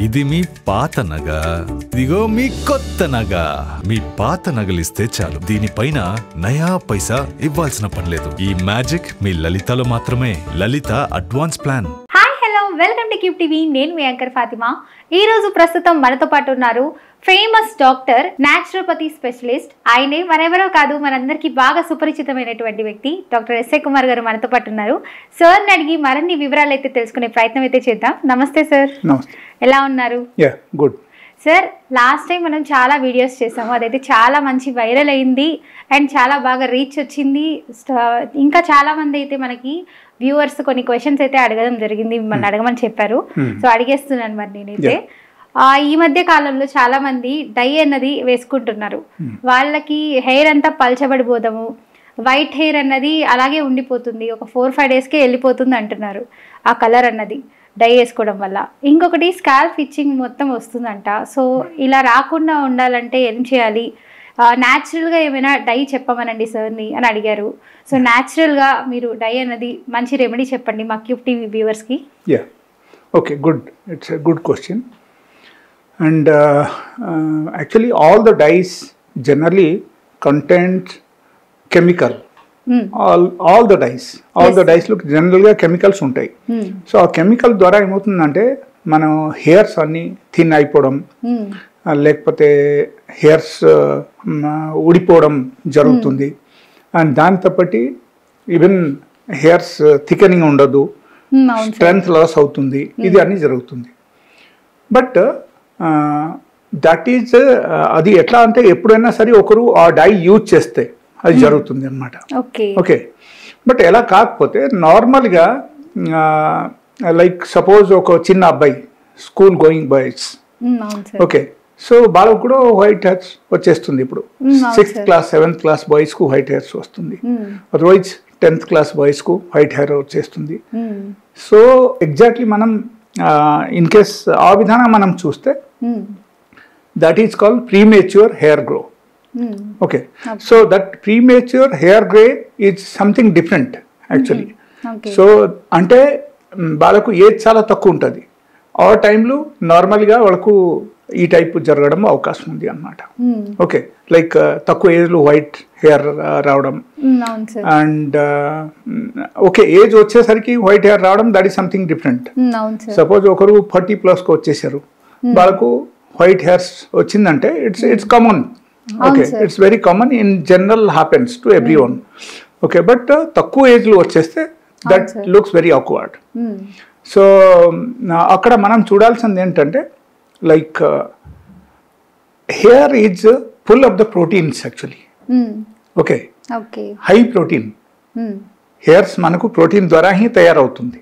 ఇది మీ పాత నగ, ఇదిగో మీ కొత్త నగ. మీ పాత నగలిస్తే చాలు, దీనిపైన నయా పైసా ఇవ్వాల్సిన పనిలేదు. ఈ మ్యాజిక్ మీ లలితలో మాత్రమే. Lalitha advance plan. Hi hello, welcome to cube TV. నేను మీ యాంకర్ ఫాతిమా. ఈ రోజు ప్రస్తుతం మనతో పాటు ఉన్నారు ఫేమస్ డాక్టర్, న్యాచురోపతి స్పెషలిస్ట్. ఆయనే మరెవరో కాదు, మనందరికీ బాగా సుపరిచితమైనటువంటి వ్యక్తి డాక్టర్ ఎస్ఏ కుమార్ గారు మనతో పాటు ఉన్నారు. సార్ని అడిగి మరిన్ని వివరాలు అయితే తెలుసుకునే ప్రయత్నం అయితే చేద్దాం. నమస్తే సార్. ఎలా ఉన్నారు? Good sir. లాస్ట్ టైం మనం చాలా వీడియోస్ చేసాము, అదైతే చాలా మంచి వైరల్ అయింది అండ్ చాలా బాగా రీచ్ వచ్చింది. ఇంకా చాలా మంది అయితే మనకి వ్యూవర్స్ కొన్ని క్వశ్చన్స్ అయితే అడగడం జరిగింది, మిమ్మల్ని అడగమని చెప్పారు. సో అడిగేస్తున్నాను మరి నేనైతే. ఈ మధ్య కాలంలో చాలా మంది డై అన్నది వేసుకుంటున్నారు. వాళ్ళకి హెయిర్ అంతా పల్చబడిపోదాము, వైట్ హెయిర్ అన్నది అలాగే ఉండిపోతుంది, ఒక 4-5 డేస్కే వెళ్ళిపోతుంది అంటున్నారు ఆ కలర్ అన్నది డై వేసుకోవడం వల్ల. ఇంకొకటి స్కాల్ప్ ఇచ్చింగ్ మొత్తం వస్తుందంట. సో ఇలా రాకుండా ఉండాలంటే ఏం చేయాలి? న్యాచురల్గా ఏమైనా డై చెప్పమనండి సార్ని అని అడిగారు. సో న్యాచురల్గా మీరు డై అన్నది మంచి రెమెడీ చెప్పండి మా క్యూబ్ టీవీ వ్యూవర్స్కి. Okay, good. It's a good question. And actually all the dyes generally contains chemical. All the dyes look generally chemicals ఉంటాయి. సో ఆ కెమికల్ ద్వారా ఏమవుతుందంటే మనం హెయిర్స్ అన్ని థిన్ అయిపోవడం, లేకపోతే హెయిర్స్ ఊడిపోవడం జరుగుతుంది. అండ్ దాంతో పాటు ఈవెన్ హెయిర్స్ థికనింగ్ ఉండదు, స్ట్రెంగ్త్ లాస్ అవుతుంది, ఇది అన్ని జరుగుతుంది. బట్ దట్ ఈజ్ అది ఎట్లా అంటే ఎప్పుడైనా సరే ఒకరు ఆ డై యూజ్ చేస్తే అది జరుగుతుంది అనమాట. ఓకే, బట్ ఎలా కాకపోతే నార్మల్గా లైక్ సపోజ్ ఒక చిన్న అబ్బాయి, school going boys, okay, so వాళ్ళకు కూడా వైట్ హెయిర్స్ వచ్చేస్తుంది. ఇప్పుడు 6th క్లాస్ 7th క్లాస్ బాయ్స్కు వైట్ హెయిర్స్ వస్తుంది, అదర్వైజ్ 10th క్లాస్ బాయ్స్కు వైట్ హెయిర్ వచ్చేస్తుంది. సో ఎగ్జాక్ట్లీ మనం ఇన్ కేస్ ఆ విధానం మనం చూస్తే that is called premature hair grow. Okay, so that premature hair grey is something different actually. So అంటే వాళ్ళకు ఏజ్ చాలా తక్కువ ఉంటుంది, ఆ టైంలో నార్మల్గా వాళ్ళకు ఈ టైప్ జరగడం అవకాశం ఉంది అన్నమాట. ఓకే, లైక్ తక్కువ ఏజ్లో వైట్ హెయిర్ రావడం, అండ్ ఓకే ఏజ్ వచ్చేసరికి వైట్ హెయిర్ రావడం, that is something different. Suppose ఒకరు 40+ వచ్చేసారు, వాళ్ళకు వైట్ హెయిర్స్ వచ్చిందంటే it's common. Okay, it's very common, in general happens to every one. Okay, but తక్కువ ఏజ్లో వచ్చేస్తే that looks very awkward. So అక్కడ మనం చూడాల్సింది ఏంటంటే like hair is full of the proteins actually. Okay, high protein. Hairs మనకు protein ద్వారా he తయారవుతుంది.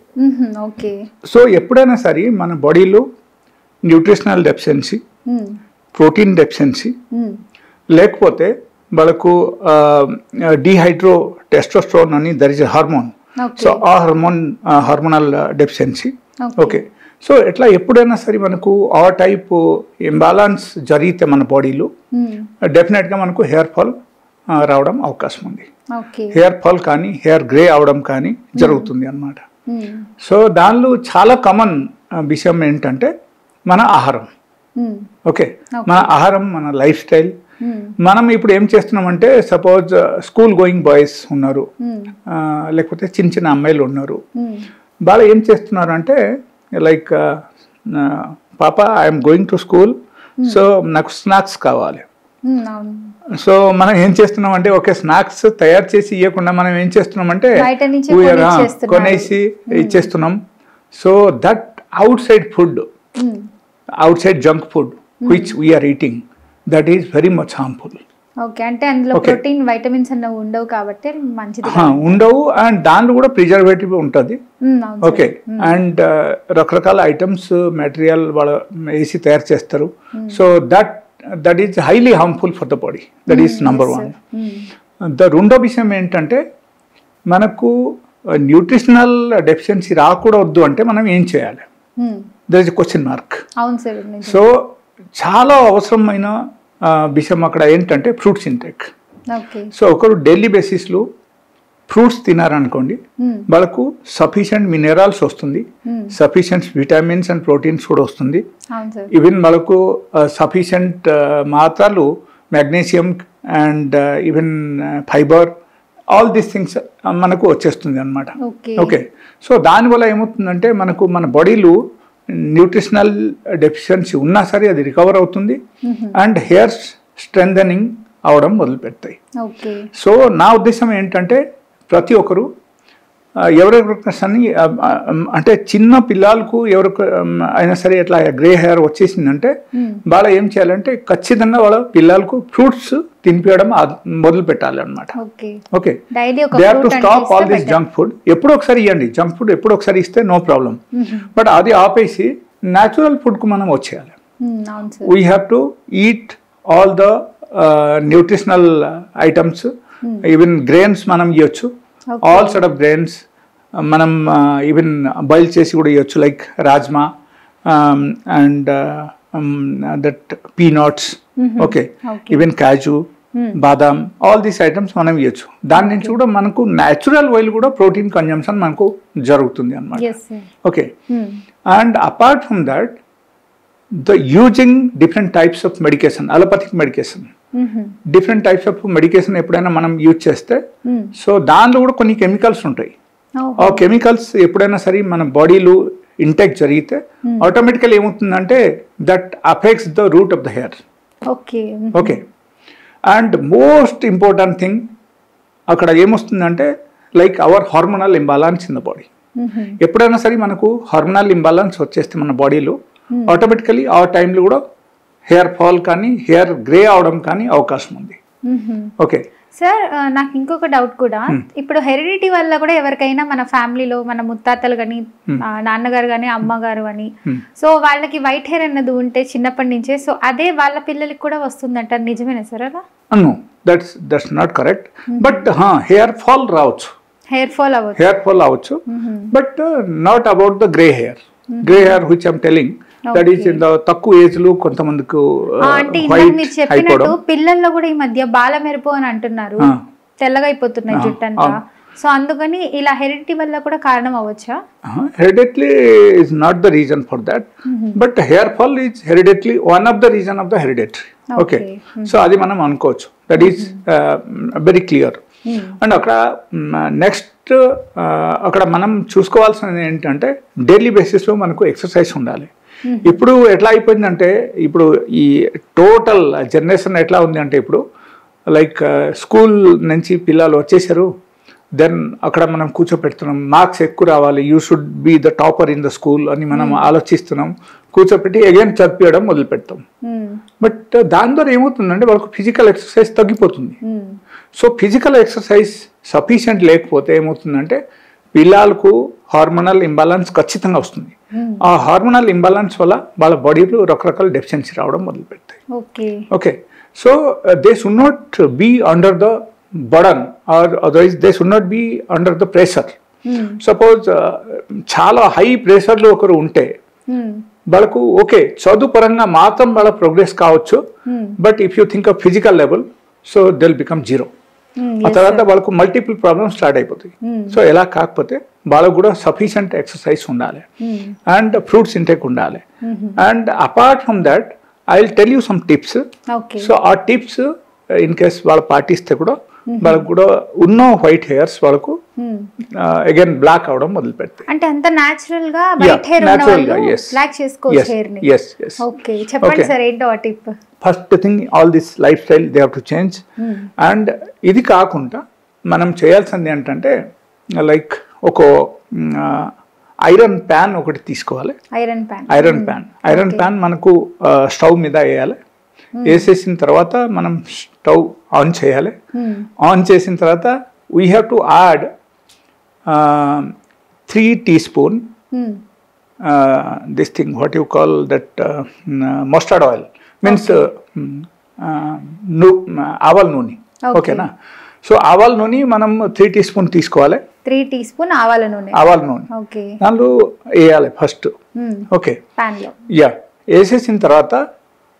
సో ఎప్పుడైనా సరే మన బాడీలో న్యూట్రిషనల్ డెఫిషియన్సీ, ప్రోటీన్ డెఫిషియన్సీ, లేకపోతే వాళ్ళకు డిహైడ్రో టెస్టోస్టెరోన్ అని దర్ ఇస్ హార్మోన్. సో ఆ హార్మోనల్ డెఫిషియన్సీ. ఓకే, సో ఎట్లా ఎప్పుడైనా సరే మనకు ఆ టైప్ ఇంబాలన్స్ జరిగితే మన బాడీలో డెఫినెట్గా మనకు హెయిర్ ఫాల్ రావడం అవకాశం ఉంది. హెయిర్ ఫాల్ కానీ హెయిర్ గ్రే అవడం కానీ జరుగుతుంది అన్నమాట. సో దానిలో చాలా కామన్ విషయం ఏంటంటే మన ఆహారం. ఓకే, మన ఆహారం, మన లైఫ్ స్టైల్. మనం ఇప్పుడు ఏం చేస్తున్నామంటే సపోజ్ స్కూల్ గోయింగ్ బాయ్స్ ఉన్నారు, లేకపోతే చిన్న చిన్న అమ్మాయిలు ఉన్నారు, వాళ్ళు ఏం చేస్తున్నారు అంటే లైక్ పాప I'm going to school, so నాకు స్నాక్స్ కావాలి. సో మనం ఏం చేస్తున్నాం అంటే ఓకే స్నాక్స్ తయారు చేసి ఇవ్వకుండా మనం ఏం చేస్తున్నామంటే కొనేసి ఇచ్చేస్తున్నాం. So that outside food, outside junk food which we are eating, that is very much harmful. Okay, అంటే అందులో ప్రోటీన్, వైటమిన్స్ అన్న ఉండవు కాబట్టి మంచిది ఉండవు, అండ్ దాంట్లో కూడా ప్రిజర్వేటివ్ ఉంటుంది. ఓకే, అండ్ రకరకాల ఐటమ్స్ మెటీరియల్ వాళ్ళు వేసి తయారు చేస్తారు. So that is highly harmful for the body. That is number 1. The రెండో విషయం ఏంటంటే మనకు న్యూట్రిషనల్ డెఫిషియన్సీ రాకూడదు అంటే మనం ఏం చేయాలి? That is question mark. So చాలా అవసరమైన విషయం అక్కడ ఏంటంటే ఫ్రూట్స్ ఇంటేక్. సో ఒకరు డైలీ బేసిస్లో ఫ్రూట్స్ తినారనుకోండి వాళ్ళకు సఫిషియంట్ మినరల్స్ వస్తుంది, సఫిషియంట్ విటమిన్స్ అండ్ ప్రోటీన్స్ కూడా వస్తుంది. ఈవెన్ వాళ్ళకు సఫిషియంట్ మాత్రలు magnesium and even fibre all these things మనకు వచ్చేస్తుంది అనమాట. ఓకే, సో దానివల్ల ఏమవుతుందంటే మనకు మన బాడీలో న్యూట్రిషనల్ డెఫిషియన్సీ ఉన్నా సరే అది రికవర్ అవుతుంది అండ్ హెయిర్ స్ట్రెంథనింగ్ అవడం మొదలు పెడతాయి. సో నా ఉద్దేశం ఏంటంటే ప్రతి ఒక్కరు ఎవరెవరికని అంటే చిన్న పిల్లలకు ఎవరికి అయినా సరే ఇట్లా గ్రే హెయిర్ వచ్చేసిందంటే వాళ్ళ ఏం చేయాలంటే ఖచ్చితంగా వాళ్ళ పిల్లలకు ఫ్రూట్స్ తినిపించడం మొదలు పెట్టాలి అనమాట. Okay, they have to stop all this junk food. ఎప్పుడో ఒకసారి ఇవ్వండి జంక్ ఫుడ్, ఎప్పుడో ఒకసారి ఇస్తే నో ప్రాబ్లం. బట్ అది ఆపేసి న్యాచురల్ ఫుడ్కు మనం వచ్చేయాలి. We have to eat all the nutritional items, even grains మనం ఇవ్వచ్చు, ఆల్ సార్ట్ ఆఫ్ గ్రెయిన్స్ మనం ఈవెన్ బాయిల్ చేసి కూడా ఇవ్వచ్చు, like rajma and that peanuts, okay, even kaju, badam, all these items మనం ఇవ్వచ్చు. దాని నుంచి కూడా మనకు న్యాచురల్ వైల్ కూడా ప్రోటీన్ కన్జంప్షన్ మనకు జరుగుతుంది అన్నమాట. Okay, and apart from that the using different types of medication, allopathic medication, different types of medication ఎప్పుడైనా మనం యూజ్ చేస్తే సో దానిలో కూడా కొన్ని కెమికల్స్ ఉంటాయి. ఆ కెమికల్స్ ఎప్పుడైనా సరే మన బాడీలో ఇంటెక్ జరిగితే ఆటోమేటికల్ ఏమవుతుందంటే that affects the root of the hair. Okay, and most important thing అక్కడ ఏమొస్తుందంటే like our hormonal imbalance in the body. ఎప్పుడైనా సరే మనకు హార్మోనల్ ఇంబాలన్స్ వచ్చేస్తే మన బాడీలో ఆటోమేటికలీ ఆ టైంలో కూడా హెయిర్ ఫాల్ కానీ హెయిర్ గ్రే అవడం కానీ అవకాశం ఉంది. ఓకే సార్, నాకు ఇంకొక డౌట్ కూడా, ఇప్పుడు హెరిడిటీ వల్ల కూడా ఎవరికైనా మన ఫ్యామిలీలో మన ముత్తాతలు కానీ నాన్నగారు కానీ అమ్మగారు అని సో వాళ్ళకి వైట్ హెయిర్ అన్నది ఉంటే చిన్నప్పటి నుంచే సో అదే వాళ్ళ పిల్లలకి కూడా వస్తుందంట, నిజమేనా సార్ అలా? No, that's not correct. But hair fall రావచ్చు, హెయిర్ ఫాల్ అవ్వచ్చు, but not about the grey hair. Grey hair which I'm telling that is in the తక్కువ ఏజ్ లో కొంతమందికి మీరు చెప్పినట్టు పిల్లల్లో కూడా ఈ మధ్య బాల మెరుపు అని అంటున్నారు, తెల్లగా అయిపోతున్నాయి జుట్టు అంతా. సో అందుకని ఇలా హెరిడిటీ వల్ల కూడా కారణం అవ్వచ్చా? Hereditary is not the reason for that, but hair fall is hereditary one of the reason of the hereditary. Okay, so అది మనం అనుకోవచ్చు, that is very clear. And అక్కడ నెక్స్ట్ అక్కడ మనం చూసుకోవాల్సింది ఏంటంటే డైలీ బేసిస్లో మనకు ఎక్సర్సైజ్ ఉండాలి. ఇప్పుడు ఎట్లా అయిపోయిందంటే ఇప్పుడు ఈ టోటల్ జనరేషన్ ఎట్లా ఉంది అంటే ఇప్పుడు లైక్ స్కూల్ నుంచి పిల్లలు వచ్చేసారు, దెన్ అక్కడ మనం కూర్చోపెడుతున్నాం, మార్క్స్ ఎక్కువ రావాలి, you should be the topper in the school అని మనం ఆలోచిస్తున్నాం, కూర్చోపెట్టి అగైన్ చదివించడం మొదలు పెడతాం. బట్ దాని ద్వారా ఏమవుతుందంటే వాళ్ళకు ఫిజికల్ ఎక్సర్సైజ్ తగ్గిపోతుంది. సో ఫిజికల్ ఎక్సర్సైజ్ సఫిషియంట్ లేకపోతే ఏమవుతుందంటే పిల్లలకు హార్మోనల్ ఇంబాలెన్స్ ఖచ్చితంగా వస్తుంది. ఆ హార్మోనల్ ఇంబాలెన్స్ వల్ల వాళ్ళ బాడీలో రకరకాల డెఫిషియన్సీ రావడం మొదలు పెడతాయి. Okay, so they should not be under the burden or otherwise they should not be under the pressure. Suppose చాలా హై ప్రెషర్లో ఒకరు ఉంటే వాళ్ళకు ఓకే చదువు పరంగా మాత్రం వాళ్ళ ప్రోగ్రెస్ కావచ్చు, but if you think of physical level so they will become zero. ఆ తర్వాత వాళ్ళకు మల్టిపుల్ ప్రాబ్లమ్స్ స్టార్ట్ అయిపోతాయి. సో ఎలా కాకపోతే వాళ్ళకు కూడా సఫిషియంట్ ఎక్సర్సైజ్ ఉండాలి అండ్ ఫ్రూట్స్ ఇంటేక్ ఉండాలి. And apart from that I will tell you some tips. So ఆ టిప్స్ ఇన్ కేస్ వాళ్ళు పాటిస్తే కూడా వాళ్ళకు కూడా ఉన్న వైట్ హెయిర్స్ వాళ్ళకు అగైన్ బ్లాక్ అవడం మొదలు పెడతాయి. అంటే అంత నేచురల్ గా వైట్ హెయిర్ ఉన్నవాళ్ళు బ్లాక్ చేసుకోవచ్చు హెయిర్ ని. ఓకే, చెప్పండి సార్ ఏంటో ఆ tip. First thing all this life style they have to change. And ఇది కాకుండా మనం చేయాల్సింది ఏంటంటే లైక్ ఒక ఐరన్ ప్యాన్ ఒకటి తీసుకోవాలి. ఐరన్ ప్యాన్ మనకు స్టవ్ మీద వేయాలి. వేసేసిన తర్వాత మనం స్టవ్ ఆన్ చేయాలి. ఆన్ చేసిన తర్వాత we have to add 3 teaspoon this thing what you call that mustard oil means ఆవాల నూనె. ఓకేనా? సో ఆవాల నూనె మనం 3 teaspoon తీసుకోవాలి. 3 teaspoon ఆవాల నూనె దానిలో వేయాలి ఫస్ట్. ఓకే, యా వేసేసిన తర్వాత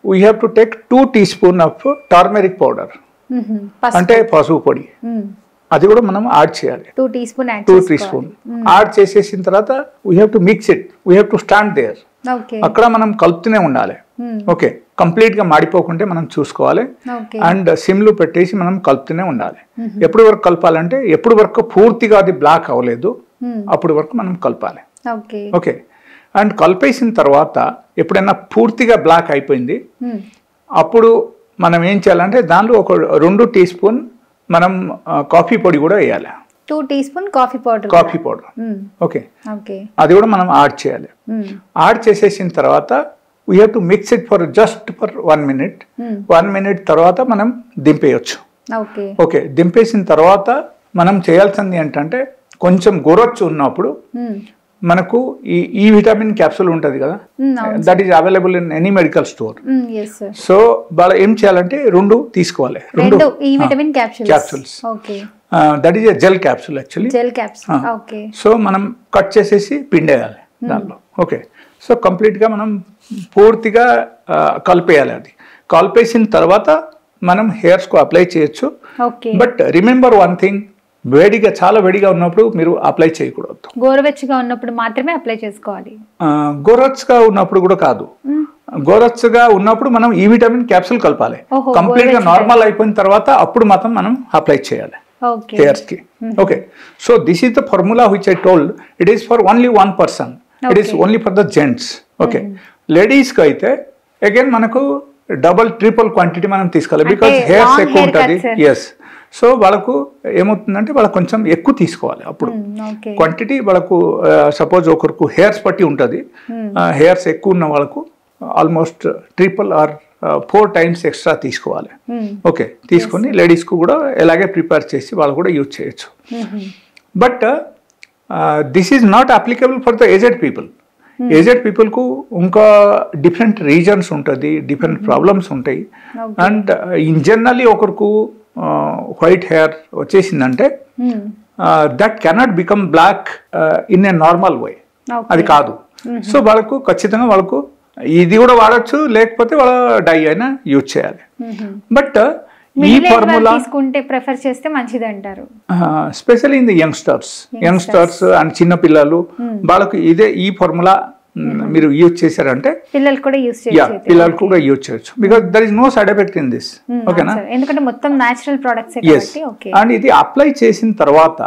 we have to take 2 teaspoon of turmeric powder, అంటే పసుపు పొడి. అది కూడా మనం యాడ్ చేయాలి. 2 teaspoon యాడ్ 2 teaspoon యాడ్ చేసేసిన తర్వాత we have to mix it, we have to stand there. Okay అక్కడ మనం కలుపుతూనే ఉండాలి. ఓకే, కంప్లీట్ గా మాడిపోకుంటే మనం చూసుకోవాలి. అండ్ సిమ్లు పెట్టేసి మనం కలుపుతూనే ఉండాలి. ఎప్పుడు వరకు కలపాలంటే ఎప్పుడు వరకు పూర్తిగా అది బ్లాక్ అవ్వలేదు అప్పుడు వరకు మనం కలపాలి. ఓకే, అండ్ కలిపేసిన తర్వాత ఎప్పుడైనా పూర్తిగా బ్లాక్ అయిపోయింది అప్పుడు మనం ఏం చేయాలంటే దానిలో ఒక 2 teaspoon మనం కాఫీ పొడి కూడా వేయాలి. 2 teaspoon కాఫీ పౌడర్. ఓకే, అది కూడా మనం యాడ్ చేయాలి. యాడ్ చేసేసిన తర్వాత we have to mix it for just for 1 minute. 1 minute తర్వాత మనం దింపేయచ్చు. ఓకే, దింపేసిన తర్వాత మనం చేయాల్సింది ఏంటంటే కొంచెం గోరొచ్చు ఉన్నప్పుడు మనకు ఈ విటమిన్ క్యాప్సూల్ ఉంటుంది కదా, that is available in any medical store. So వాళ్ళు ఏం చేయాలంటే 2 తీసుకోవాలి, 2 capsules. That is a gel capsule actually. So మనం కట్ చేసేసి పిండేయాలి దానిలో. ఓకే, సో కంప్లీట్గా మనం పూర్తిగా కలిపేయాలి. అది కలిపేసిన తర్వాత మనం హెయిర్స్కు అప్లై చేయొచ్చు. బట్ రిమెంబర్ వన్ థింగ్, వేడిగా చాలా వేడిగా ఉన్నప్పుడు మీరు అప్లై చేయకూడదు. గోరువెచ్చగా ఉన్నప్పుడు మాత్రమే అప్లై చేసుకోవాలి. గోరొచ్చగా ఉన్నప్పుడు కూడా కాదు, గోరొచ్చగా ఉన్నప్పుడు మనం ఈ విటమిన్ క్యాప్సూల్ కలపాలి. కంప్లీట్ గా నార్మల్ అయిపోయిన తర్వాత అప్పుడు మాత్రం మనం అప్లై చేయాలి హెయిర్స్ కి. Okay, so this is the formula which I told. It is for only 1 person. It is only for the gents. Okay, ladies కి అయితే అగైన్ మనకు డబల్ ట్రిపుల్ క్వాంటిటీ మనం తీసుకోవాలి, బికాస్ హెయిర్స్ ఎక్కువ ఉంటుంది. ఎస్, సో వాళ్ళకు ఏమవుతుందంటే వాళ్ళకు కొంచెం ఎక్కువ తీసుకోవాలి. అప్పుడు క్వాంటిటీ వాళ్ళకు సపోజ్ ఒకరికి హెయిర్స్ పట్టి ఉంటుంది, హెయిర్స్ ఎక్కువ ఉన్న వాళ్ళకు ఆల్మోస్ట్ 3 or 4 times ఎక్స్ట్రా తీసుకోవాలి. ఓకే, తీసుకొని లేడీస్కు కూడా ఎలాగే ప్రిపేర్ చేసి వాళ్ళు కూడా యూజ్ చేయొచ్చు. But this is not applicable for the aged people. Aged పీపుల్కు ఇంకా డిఫరెంట్ రీజన్స్ ఉంటుంది, డిఫరెంట్ ప్రాబ్లమ్స్ ఉంటాయి. అండ్ ఇన్ జనరలీ ఒకరికి వైట్ హెయిర్ వచ్చేసిందంటే that cannot become black in a normal way, అది కాదు. సో వాళ్ళకు ఖచ్చితంగా వాళ్ళకు ఇది కూడా వాడచ్చు, లేకపోతే వాళ్ళ డై అయినా యూజ్ చేయాలి. బట్ ఈ ఫార్ములా తీసుకుంటే ప్రిఫర్ చేస్తే మంచిది అంటారు, specially in the youngsters and చిన్న పిల్లలు. వాళ్ళకు ఈ ఫార్ములా మీరు యూజ్ చేశారంటే పిల్లలు కూడా యూజ్ చేయొచ్చు, because there is no side effect in this. ఓకేనా, ఎందుకంటే మొత్తం నేచురల్ ప్రొడక్ట్స్. అండ్ ఇది అప్లై చేసిన తర్వాత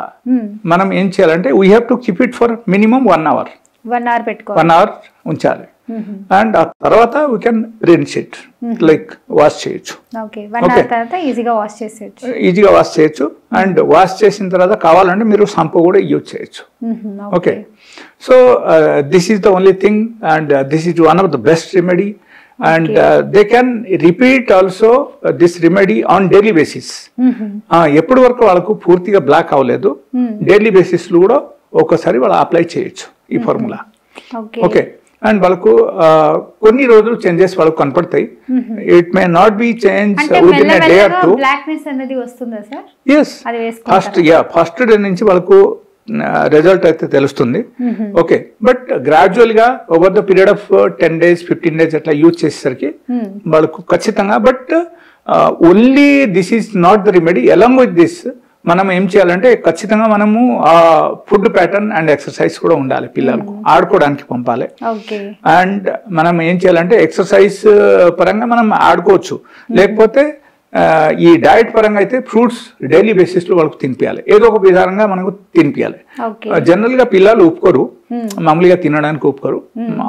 మనం ఏం చేయాలంటే we have to keep it for minimum 1 hour. 1 hour పెట్టుకోవాలి, 1 hour ఉంచాలి. అండ్ ఆ తర్వాత we can rinse it, like wash చేయొచ్చు. ఈజీగా వాష్ చేయొచ్చు. అండ్ వాష్ చేసిన తర్వాత కావాలంటే మీరు షాంపూ కూడా యూజ్ చేయొచ్చు. Okay, so this is the only thing and this is one of the best remedy. And they can repeat also this remedy on daily basis. ఎప్పటి వరకు వాళ్ళకు పూర్తిగా బ్లాక్ అవ్వలేదు, డైలీ బేసిస్ లో కూడా ఒక్కసారి వాళ్ళు అప్లై చేయొచ్చు ఈ ఫార్ములా. ఓకే, అండ్ వాళ్ళకు కొన్ని రోజులు చేంజెస్ వాళ్ళకు కనపడతాయి. It may not be change with in a day or 2. First day నుంచి వాళ్ళకు రిజల్ట్ అయితే తెలుస్తుంది. ఓకే, బట్ గ్రాడ్యువల్ గా over the period of 10 days 15 days అట్లా యూజ్ చేసేసరికి వాళ్ళకు ఖచ్చితంగా. But only this is not the remedy. Along with this మనం ఏం చేయాలంటే ఖచ్చితంగా మనము ఆ ఫుడ్ ప్యాటర్న్ అండ్ ఎక్సర్సైజ్ కూడా ఉండాలి. పిల్లలకు ఆడుకోవడానికి పంపాలి. అండ్ మనం ఏం చేయాలంటే ఎక్సర్సైజ్ పరంగా మనం ఆడుకోవచ్చు, లేకపోతే ఈ డైట్ పరంగా అయితే ఫ్రూట్స్ డైలీ బేసిస్ లో వాళ్ళకు తినిపించాలి, ఏదో ఒక విధానంగా మనకు తినిపించాలి. జనరల్ గా పిల్లలు ఒప్పుకోరు, మామూలుగా తినడానికి ఒప్పుకోరు,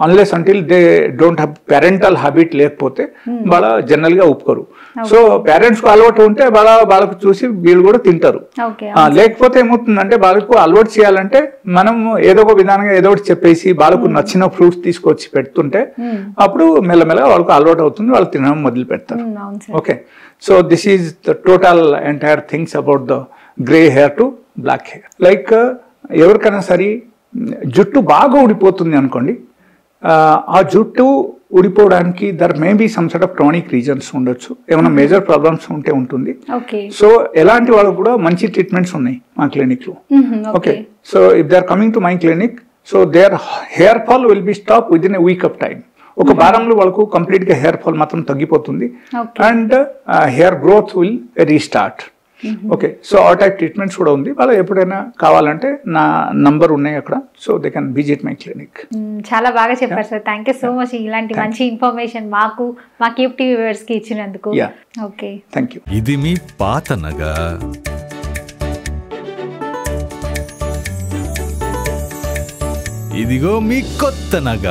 unless until they don't have parental habit, లేకపోతే వాళ్ళ జనరల్ గా ఒప్పుకోరు. సో పేరెంట్స్ కు అలవాటు ఉంటే వాళ్ళకు చూసి వీళ్ళు కూడా తింటారు. లేకపోతే ఏమవుతుందంటే వాళ్ళకు అలవాటు చేయాలంటే మనం ఏదో ఒక విధానంగా ఏదో ఒకటి చెప్పేసి వాళ్ళకు నచ్చిన ఫ్రూట్స్ తీసుకొచ్చి పెడుతుంటే అప్పుడు మెల్లమెల్లగా వాళ్ళకు అలవాటు అవుతుంది, వాళ్ళు తినడం మొదలు పెడతారు. Okay, so this is the total entire things about the grey hair to black hair. Like ఎవరికైనా సరే జుట్టు బాగా ఊడిపోతుంది అనుకోండి, ఆ జుట్టు ఊడిపోవడానికి there may be some sort of chronic reasons ఉండొచ్చు, ఏమైనా మేజర్ ప్రాబ్లమ్స్ ఉంటే ఉంటుంది. సో ఎలాంటి వాళ్ళకు కూడా మంచి ట్రీట్మెంట్స్ ఉన్నాయి మా క్లినిక్ లో. Okay, so if they are coming to my clinic, so their hair fall will be stop within a week of time. ఒక వారంలో వాళ్ళకు కంప్లీట్ గా హెయిర్ ఫాల్ మాత్రం తగ్గిపోతుంది and hair growth will restart. Okay, so ఆ type treatments కూడా ఉంది. వాళ్ళు ఎప్పుడైనా కావాలంటే నా నంబర్ ఉన్నాయి అక్కడ, so they can visit my clinic. చాలా బాగా చెప్పారు sir. Thank you so much ఇలాంటి మంచి ఇన్ఫర్మేషన్ మా క్యూబ్ టీవీ వ్యూవర్స్ కి ఇచ్చినందుకు. Okay, thank you. ఇది మీ పాత నగ, ఇదిగో మీ కొత్త నగ.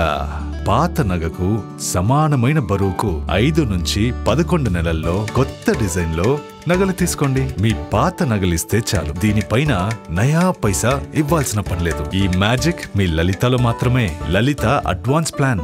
పాత నగకు సమానమైన బరువుకు 5 నుంచి 11 నెలల్లో కొత్త డిజైన్ లో నగలు తీసుకోండి. మీ పాత నగలిస్తే చాలు, దీనిపైన నయా పైసా ఇవ్వాల్సిన పనిలేదు. ఈ మ్యాజిక్ మీ లలితలో మాత్రమే. Lalitha advance plan.